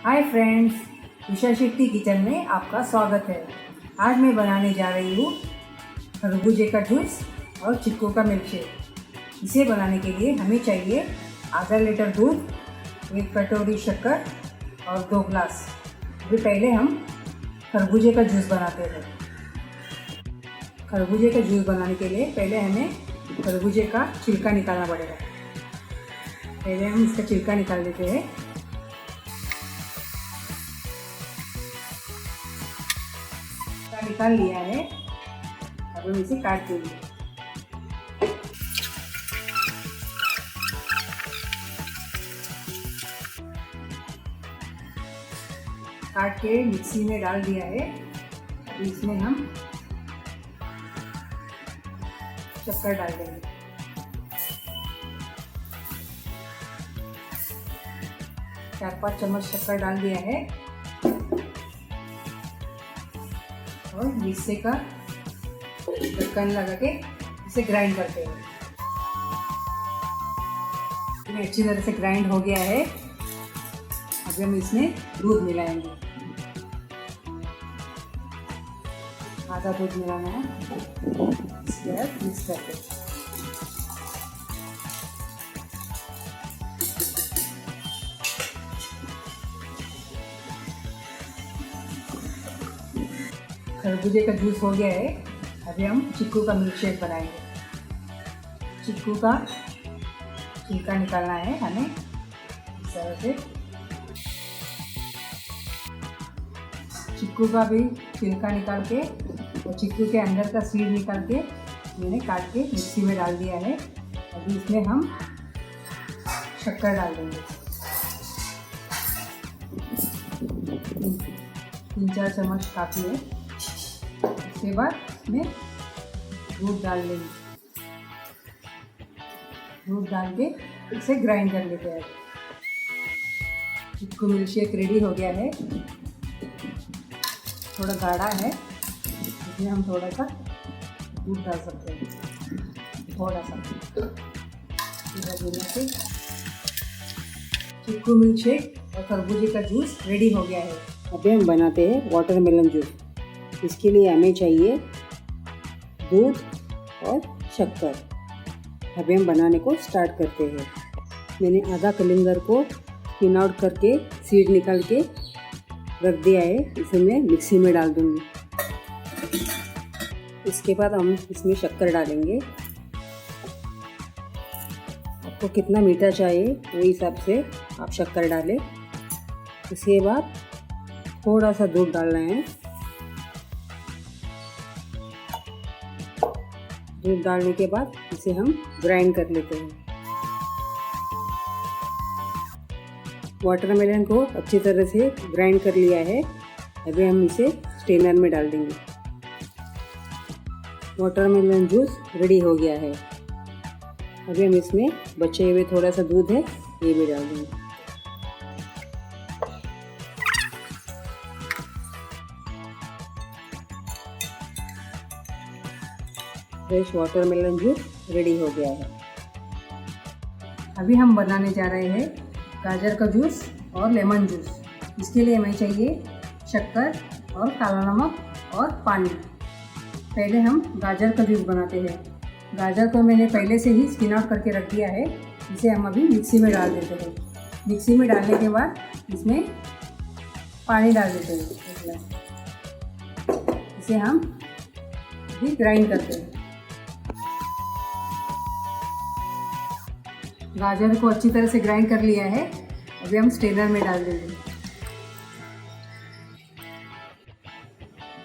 Hi friends, Usha Shetty kitchen में आपका स्वागत है। आज मैं बनाने जा रही हूँ खरबूजे का जूस और चिक्कू का मिल्कशेक। इसे बनाने के लिए हमें चाहिए आधा लीटर दूध, 1 कटोरी शक्कर और 2 ग्लास। अभी पहले हम खरबूजे का जूस बनाते हैं। खरबूजे का जूस बनाने के लिए पहले हमें खरबूजे का छिलका निकालना पड़ेगा। पहले हम इसका छिलका निकाल लेते हैं। निकाल लिया है, अब हम इसे काट देंगे। काट के मिक्सी में डाल दिया है। अब इसमें हम शक्कर डाल देंगे। चार 5 चम्मच शक्कर डाल दिया है और मिक्सी का ढक्कन लगा के इसे ग्राइंड करते हैं। ये अच्छी तरह से ग्राइंड हो गया है। अब हम इसमें दूध मिलाएंगे। आधा दूध मिलाना है, इसके बाद मिक्स करते हैं। खरबूजे का जूस हो गया है। अभी हम चिक्कू का मिल्कशेक बनाएंगे। चिक्कू का छिलका निकालना है हमें इस तरह से। चिक्कू का भी छिलका निकाल के और चिक्कू के अंदर का सीड निकाल के मैंने काट के मिक्सी में डाल दिया है। अभी इसमें हम शक्कर डाल देंगे। 3-4 चम्मच काफ़ी है। उसके बाद इसमें दूध डाल लेंगे। दूध डाल के इसे ग्राइंड कर लेते हैं। चिक्कू मिल्कशेक रेडी हो गया है। थोड़ा गाढ़ा है, इसमें हम थोड़ा सा दूध डाल सकते हैं। थोड़ा सा देने से चिक्कू मिल्कशेक और खरबूजे का जूस रेडी हो गया है। अभी हम बनाते हैं वाटरमेलन जूस। इसके लिए हमें चाहिए दूध और शक्कर। अभी हम बनाने को स्टार्ट करते हैं। मैंने आधा कलिंगर को स्पिन आउट करके सीड निकाल के रख दिया है। इसे मैं मिक्सी में डाल दूँगी। इसके बाद हम इसमें शक्कर डालेंगे। आपको कितना मीठा चाहिए वही हिसाब से आप शक्कर डालें। इसके बाद थोड़ा सा दूध डालना है। दूध डालने के बाद इसे हम ग्राइंड कर लेते हैं। वाटरमेलन को अच्छी तरह से ग्राइंड कर लिया है। अभी हम इसे स्ट्रेनर में डाल देंगे। वाटरमेलन जूस रेडी हो गया है। अभी हम इसमें बचे हुए थोड़ा सा दूध है, ये भी डाल देंगे। फ्रेश वाटरमेलन जूस रेडी हो गया है। अभी हम बनाने जा रहे हैं गाजर का जूस और लेमन जूस। इसके लिए हमें चाहिए शक्कर और काला नमक और पानी। पहले हम गाजर का जूस बनाते हैं। गाजर को मैंने पहले से ही स्किन आउट करके रख दिया है। इसे हम अभी मिक्सी में डाल देते हैं। मिक्सी में डालने के बाद इसमें पानी डाल देते हैं। इसे हम भी ग्राइंड करते हैं। गाजर को अच्छी तरह से ग्राइंड कर लिया है। अभी हम स्ट्रेनर में डाल देंगे।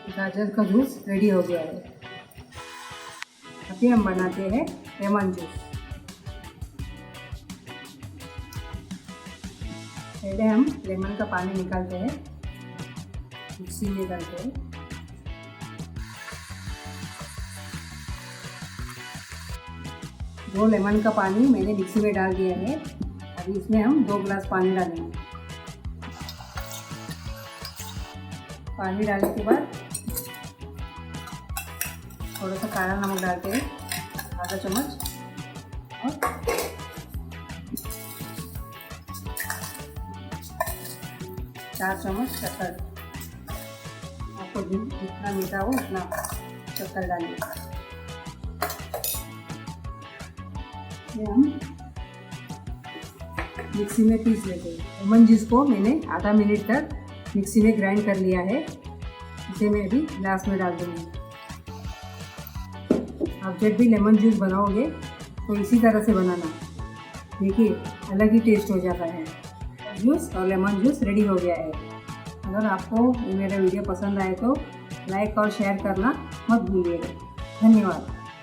गाजर का जूस रेडी हो गया है। अभी हम बनाते हैं लेमन जूस। पहले हम लेमन का पानी निकालते हैं, मिक्सी में डालते हैं। दो लेमन का पानी मैंने मिक्सी में डाल दिया है। अभी इसमें हम 2 ग्लास पानी डालेंगे। पानी डालने के बाद थोड़ा सा काला नमक डालते हैं, आधा चम्मच, और 4 चम्मच शक्कर, आपको जितना मीठा हो उतना शक्कर डालिए। ये हम मिक्सी में पीस लेते हैं। लेमन जूस को मैंने आधा मिनट तक मिक्सी में ग्राइंड कर लिया है, इसे मैं अभी ग्लास में डाल दूँगी। आप जब भी लेमन जूस बनाओगे तो इसी तरह से बनाना, देखिए अलग ही टेस्ट हो जाता है। जूस और लेमन जूस रेडी हो गया है। अगर आपको मेरा वीडियो पसंद आए तो लाइक और शेयर करना मत भूलिएगा। धन्यवाद।